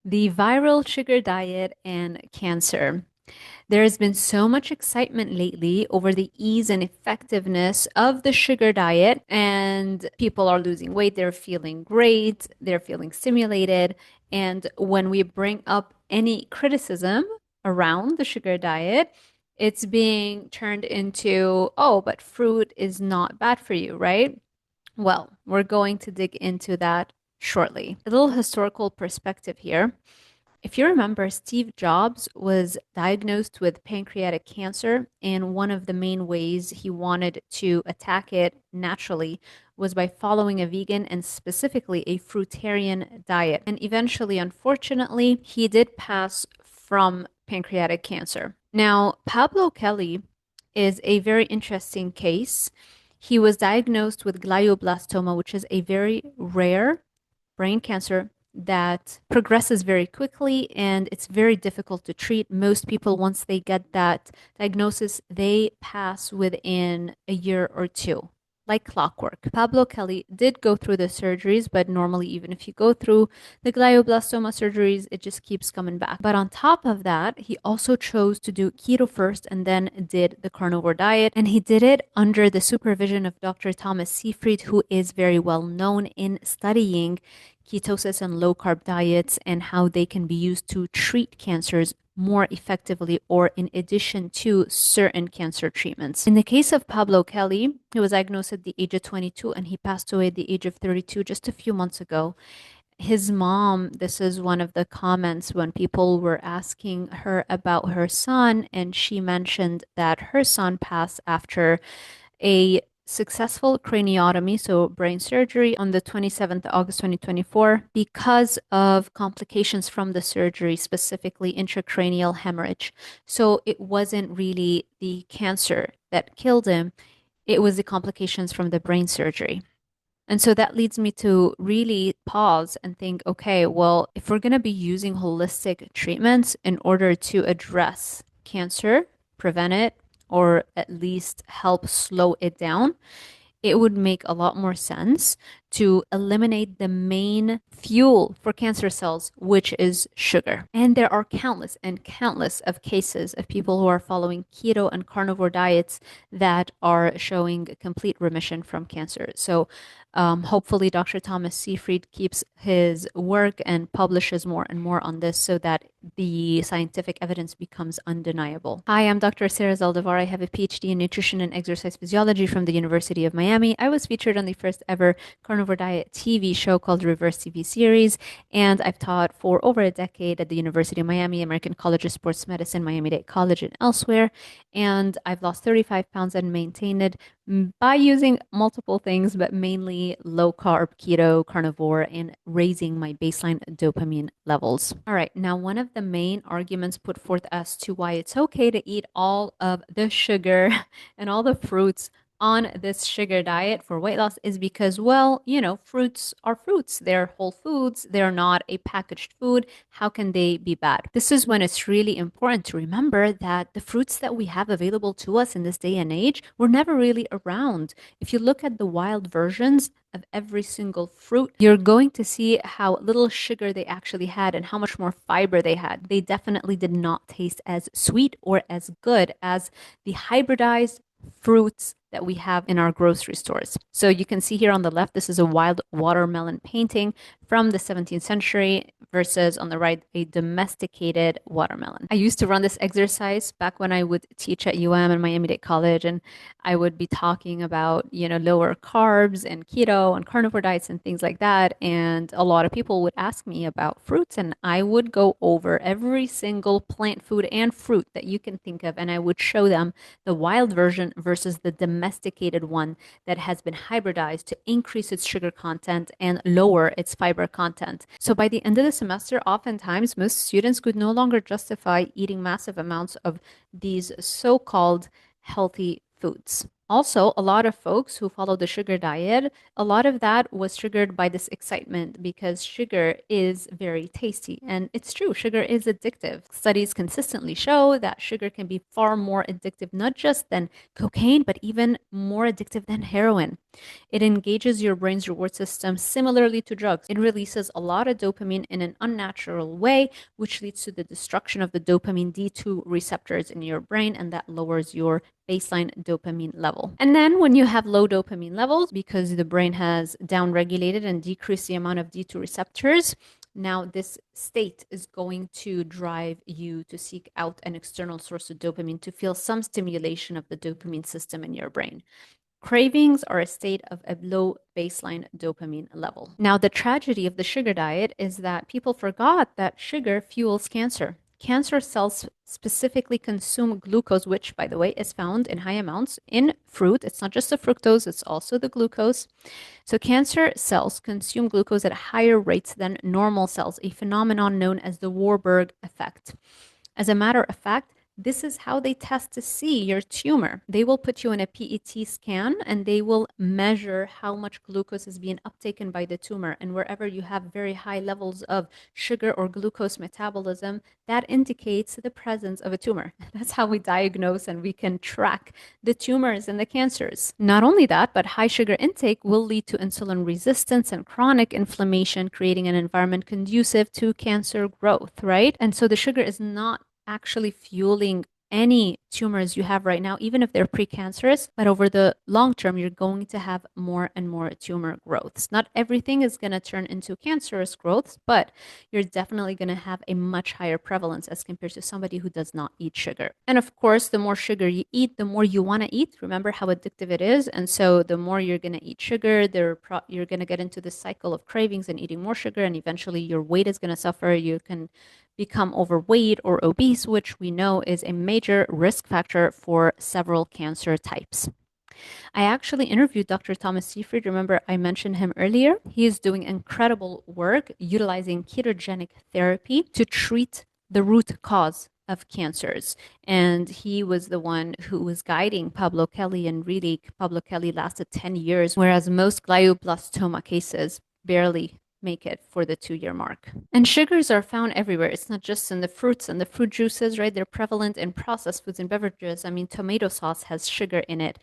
The viral sugar diet and cancer. There has been so much excitement lately over the ease and effectiveness of the sugar diet, and people are losing weight, they're feeling great, they're feeling stimulated. And when we bring up any criticism around the sugar diet, it's being turned into, oh, but fruit is not bad for you, right? Well, we're going to dig into that shortly. A little historical perspective here. If you remember, Steve Jobs was diagnosed with pancreatic cancer, and one of the main ways he wanted to attack it naturally was by following a vegan and specifically a fruitarian diet. And eventually, unfortunately, he did pass from pancreatic cancer. Now, Pablo Kelly is a very interesting case. He was diagnosed with glioblastoma, which is a very rare brain cancer that progresses very quickly and it's very difficult to treat. Most people, once they get that diagnosis, they pass within a year or two, like clockwork. Pablo Kelly did go through the surgeries, but normally, even if you go through the glioblastoma surgeries, it just keeps coming back. But on top of that, he also chose to do keto first and then did the carnivore diet. And he did it under the supervision of Dr. Thomas Seyfried, who is very well known in studying ketosis and low carb diets and how they can be used to treat cancers more effectively or in addition to certain cancer treatments. In the case of Pablo Kelly, he was diagnosed at the age of 22 and he passed away at the age of 32 just a few months ago. His mom, this is one of the comments when people were asking her about her son, and she mentioned that her son passed after a successful craniotomy, so brain surgery, on the 27th of August 2024 because of complications from the surgery, specifically intracranial hemorrhage. So it wasn't really the cancer that killed him, it was the complications from the brain surgery. And so that leads me to really pause and think, okay, well, if we're going to be using holistic treatments in order to address cancer, prevent it, or at least help slow it down, it would make a lot more sense to eliminate the main fuel for cancer cells, which is sugar. And there are countless and countless of cases of people who are following keto and carnivore diets that are showing complete remission from cancer. So hopefully Dr. Thomas Seyfried keeps his work and publishes more and more on this so that the scientific evidence becomes undeniable. Hi, I'm Dr. Sarah Zaldivar. I have a PhD in nutrition and exercise physiology from the University of Miami. I was featured on the first ever carnivore diet TV show called Reverse TV Series, and I've taught for over a decade at the University of Miami, American College of Sports Medicine, Miami-Dade College, and elsewhere. And I've lost 35 pounds and maintained it by using multiple things, but mainly low carb, keto, carnivore, and raising my baseline dopamine levels. All right, now one of the main arguments put forth as to why it's okay to eat all of the sugar and all the fruits on this sugar diet for weight loss is because, well, fruits are fruits. They're whole foods. They're not a packaged food. How can they be bad? This is when it's really important to remember that the fruits that we have available to us in this day and age were never really around. If you look at the wild versions of every single fruit, you're going to see how little sugar they actually had and how much more fiber they had. They definitely did not taste as sweet or as good as the hybridized fruits that we have in our grocery stores. So you can see here on the left, this is a wild watermelon painting from the 17th century versus on the right, a domesticated watermelon. I used to run this exercise back when I would teach at UM and Miami-Dade College, and I would be talking about, lower carbs and keto and carnivore diets and things like that. And a lot of people would ask me about fruits, and I would go over every single plant food and fruit that you can think of, and I would show them the wild version versus the domesticated one that has been hybridized to increase its sugar content and lower its fiber content. So by the end of the semester, oftentimes most students could no longer justify eating massive amounts of these so-called healthy foods. Also, a lot of folks who follow the sugar diet, a lot of that was triggered by this excitement because sugar is very tasty. And it's true, sugar is addictive. Studies consistently show that sugar can be far more addictive, not just than cocaine, but even more addictive than heroin. It engages your brain's reward system similarly to drugs. It releases a lot of dopamine in an unnatural way, which leads to the destruction of the dopamine D2 receptors in your brain, and that lowers your baseline dopamine level. And then when you have low dopamine levels, because the brain has downregulated and decreased the amount of D2 receptors, now this state is going to drive you to seek out an external source of dopamine to feel some stimulation of the dopamine system in your brain. Cravings are a state of a low baseline dopamine level. Now, the tragedy of the sugar diet is that people forgot that sugar fuels cancer. Cancer cells specifically consume glucose, which, by the way, is found in high amounts in fruit. It's not just the fructose, it's also the glucose. So, cancer cells consume glucose at higher rates than normal cells, a phenomenon known as the Warburg effect. As a matter of fact, this is how they test to see your tumor. They will put you in a PET scan and they will measure how much glucose is being uptaken by the tumor. And wherever you have very high levels of sugar or glucose metabolism, that indicates the presence of a tumor. That's how we diagnose and we can track the tumors and the cancers. Not only that, but high sugar intake will lead to insulin resistance and chronic inflammation, creating an environment conducive to cancer growth, right? And so the sugar is not actually fueling any tumors you have right now, even if they're precancerous, but over the long term, you're going to have more and more tumor growths. Not everything is going to turn into cancerous growths, but you're definitely going to have a much higher prevalence as compared to somebody who does not eat sugar. And of course, the more sugar you eat, the more you want to eat. Remember how addictive it is. And so the more you're going to eat sugar, you're going to get into this cycle of cravings and eating more sugar, and eventually your weight is going to suffer. You can become overweight or obese, which we know is a major risk factor for several cancer types. I actually interviewed Dr. Thomas Seyfried. Remember, I mentioned him earlier. He is doing incredible work utilizing ketogenic therapy to treat the root cause of cancers. And he was the one who was guiding Pablo Kelly, and really, Pablo Kelly lasted 10 years, whereas most glioblastoma cases barely make it for the 2-year mark. And sugars are found everywhere. It's not just in the fruits and the fruit juices, right? They're prevalent in processed foods and beverages. I mean, tomato sauce has sugar in it.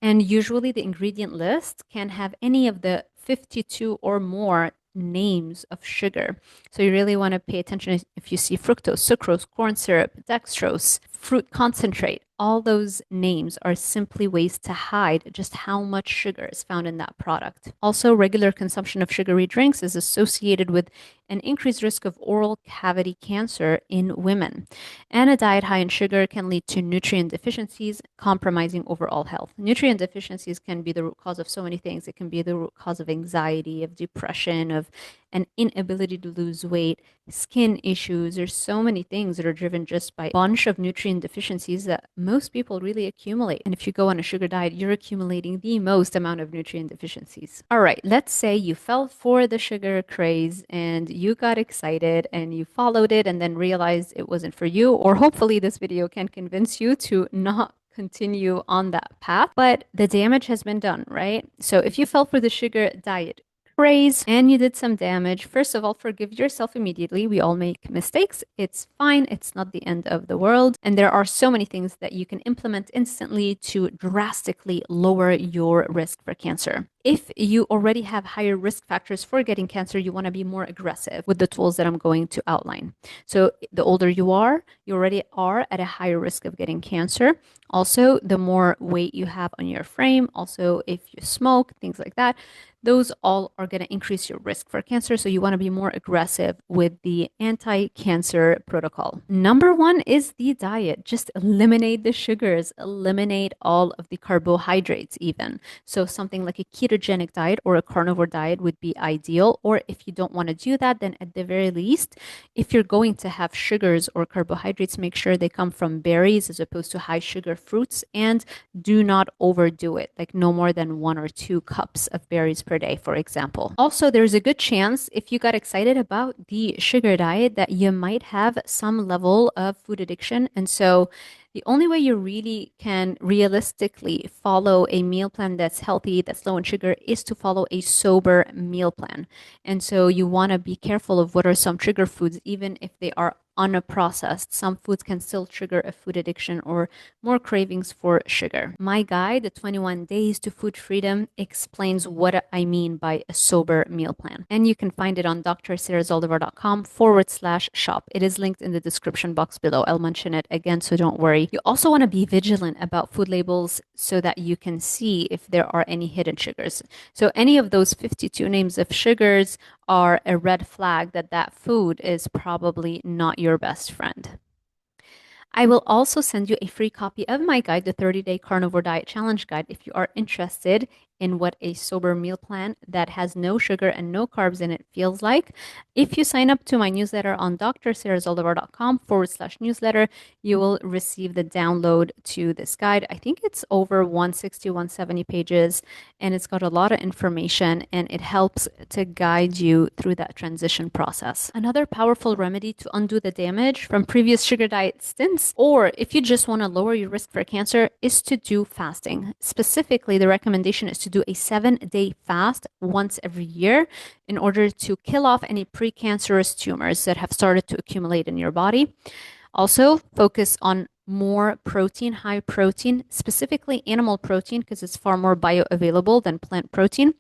And usually the ingredient list can have any of the 52 or more names of sugar. So you really want to pay attention if you see fructose, sucrose, corn syrup, dextrose, fruit concentrate. All those names are simply ways to hide just how much sugar is found in that product. Also, regular consumption of sugary drinks is associated with an increased risk of oral cavity cancer in women. And a diet high in sugar can lead to nutrient deficiencies, compromising overall health. Nutrient deficiencies can be the root cause of so many things. It can be the root cause of anxiety, of depression, of an inability to lose weight, skin issues. There's so many things that are driven just by a bunch of nutrient deficiencies that most people really accumulate. And if you go on a sugar diet, you're accumulating the most amount of nutrient deficiencies. All right, let's say you fell for the sugar craze and you got excited and you followed it and then realized it wasn't for you, or hopefully this video can convince you to not continue on that path, but the damage has been done, right? So if you fell for the sugar diet craze and you did some damage, first of all, forgive yourself immediately. We all make mistakes. It's fine. It's not the end of the world. And there are so many things that you can implement instantly to drastically lower your risk for cancer. If you already have higher risk factors for getting cancer, you want to be more aggressive with the tools that I'm going to outline. So the older you already are at a higher risk of getting cancer. Also, the more weight you have on your frame, also if you smoke, things like that, those all are going to increase your risk for cancer. So you want to be more aggressive with the anti-cancer protocol. Number one is the diet. Just eliminate the sugars, eliminate all of the carbohydrates even. So something like a ketogenic diet or a carnivore diet would be ideal. Or if you don't want to do that, then at the very least, if you're going to have sugars or carbohydrates, make sure they come from berries as opposed to high sugar fruits, and do not overdo it, like no more than 1 or 2 cups of berries per day, for example. Also, there's a good chance if you got excited about the sugar diet that you might have some level of food addiction. And so The only way you really can realistically follow a meal plan that's healthy, that's low in sugar, is to follow a sober meal plan. And so you want to be careful of what are some trigger foods, even if they are unprocessed. Some foods can still trigger a food addiction or more cravings for sugar. My guide, The 21 Days to Food Freedom, explains what I mean by a sober meal plan. And you can find it on drzaldivar.com/shop. It is linked in the description box below. I'll mention it again, so don't worry. You also want to be vigilant about food labels so that you can see if there are any hidden sugars. So any of those 52 names of sugars are a red flag that that food is probably not your best friend. I will also send you a free copy of my guide, the 30-Day Carnivore Diet Challenge Guide, if you are interested in what a sober meal plan that has no sugar and no carbs in it feels like. If you sign up to my newsletter on drzaldivar.com/newsletter, you will receive the download to this guide. I think it's over 160, 170 pages, and it's got a lot of information, and it helps to guide you through that transition process. Another powerful remedy to undo the damage from previous sugar diet stints, or if you just want to lower your risk for cancer, is to do fasting. Specifically, the recommendation is to do a 7-day fast once every year in order to kill off any precancerous tumors that have started to accumulate in your body. Also, focus on more protein, high protein, specifically animal protein, because it's far more bioavailable than plant protein.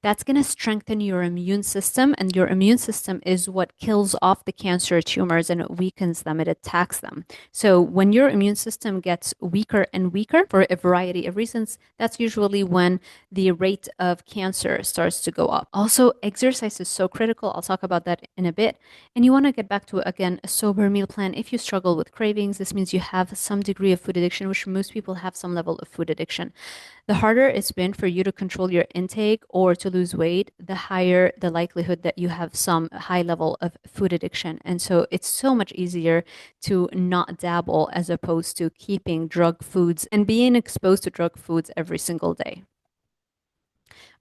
That's going to strengthen your immune system, and your immune system is what kills off the cancer tumors, and it weakens them, it attacks them. So when your immune system gets weaker and weaker for a variety of reasons, that's usually when the rate of cancer starts to go up. Also, exercise is so critical. I'll talk about that in a bit. And you want to get back to, again, a sober meal plan. If you struggle with cravings, this means you have some degree of food addiction, which most people have some level of food addiction. The harder it's been for you to control your intake or to lose weight, the higher the likelihood that you have some high level of food addiction. And so it's so much easier to not dabble as opposed to keeping drug foods and being exposed to drug foods every single day.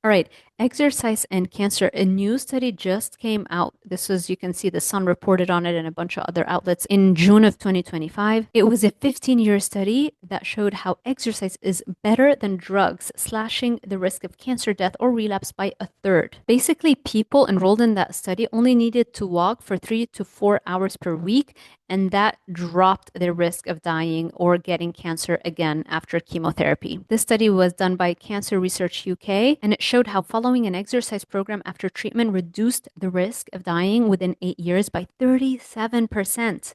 All right, exercise and cancer. A new study just came out. This was, you can see the Sun reported on it and a bunch of other outlets in June of 2025. It was a 15-year study that showed how exercise is better than drugs, slashing the risk of cancer death or relapse by a third. Basically, people enrolled in that study only needed to walk for 3 to 4 hours per week, and that dropped their risk of dying or getting cancer again after chemotherapy. This study was done by Cancer Research UK, and it showed how following an exercise program after treatment reduced the risk of dying within 8 years by 37%.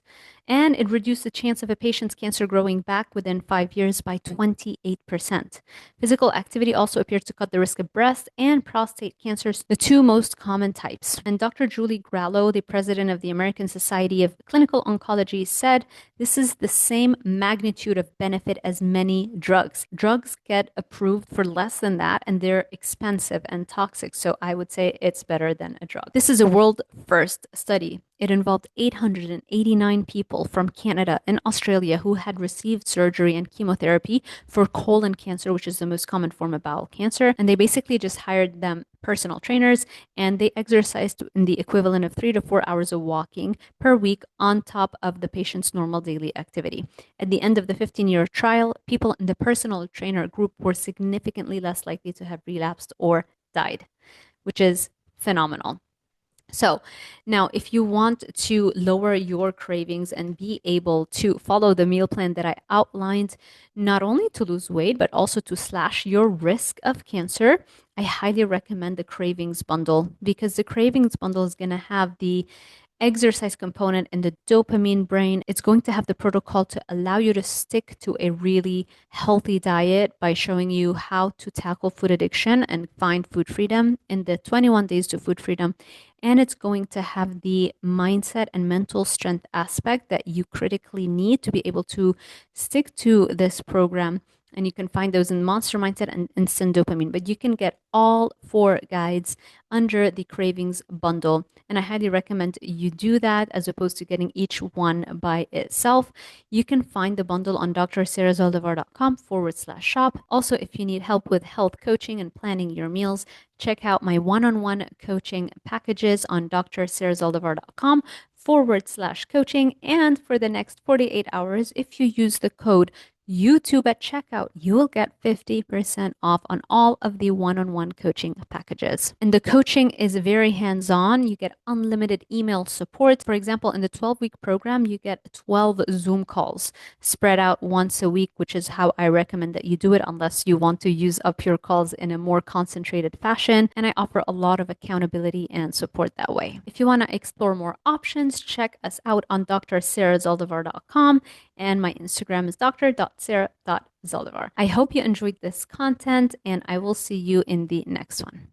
And it reduced the chance of a patient's cancer growing back within 5 years by 28%. Physical activity also appears to cut the risk of breast and prostate cancers, the two most common types. And Dr. Julie Grallo, the president of the American Society of Clinical Oncology, said this is the same magnitude of benefit as many drugs. Drugs get approved for less than that, and they're expensive and toxic. So I would say it's better than a drug. This is a world first study. It involved 889 people from Canada and Australia who had received surgery and chemotherapy for colon cancer, which is the most common form of bowel cancer. And they basically just hired them personal trainers, and they exercised in the equivalent of 3 to 4 hours of walking per week on top of the patient's normal daily activity. At the end of the 15-year trial, people in the personal trainer group were significantly less likely to have relapsed or died, which is phenomenal. So now, if you want to lower your cravings and be able to follow the meal plan that I outlined, not only to lose weight, but also to slash your risk of cancer, I highly recommend the Cravings Bundle, because the Cravings Bundle is going to have the exercise component in the dopamine brain. It's going to have the protocol to allow you to stick to a really healthy diet by showing you how to tackle food addiction and find food freedom in the 21 Days to Food Freedom. And it's going to have the mindset and mental strength aspect that you critically need to be able to stick to this program. And you can find those in Monster Mindset and Instant Dopamine. But you can get all 4 guides under the Cravings Bundle. And I highly recommend you do that as opposed to getting each one by itself. You can find the bundle on drzaldivar.com/shop. Also, if you need help with health coaching and planning your meals, check out my one-on-one coaching packages on drzaldivar.com YouTube.com/coaching. And for the next 48 hours, if you use the code YouTube at checkout, you will get 50% off on all of the one-on-one coaching packages. And the coaching is very hands-on. You get unlimited email support. For example, in the 12-week program, you get 12 Zoom calls spread out once a week, which is how I recommend that you do it unless you want to use up your calls in a more concentrated fashion. And I offer a lot of accountability and support that way. If you want to explore more options, check us out on drsarahzaldivar.com. And my Instagram is dr.sarah.zaldivar. I hope you enjoyed this content, and I will see you in the next one.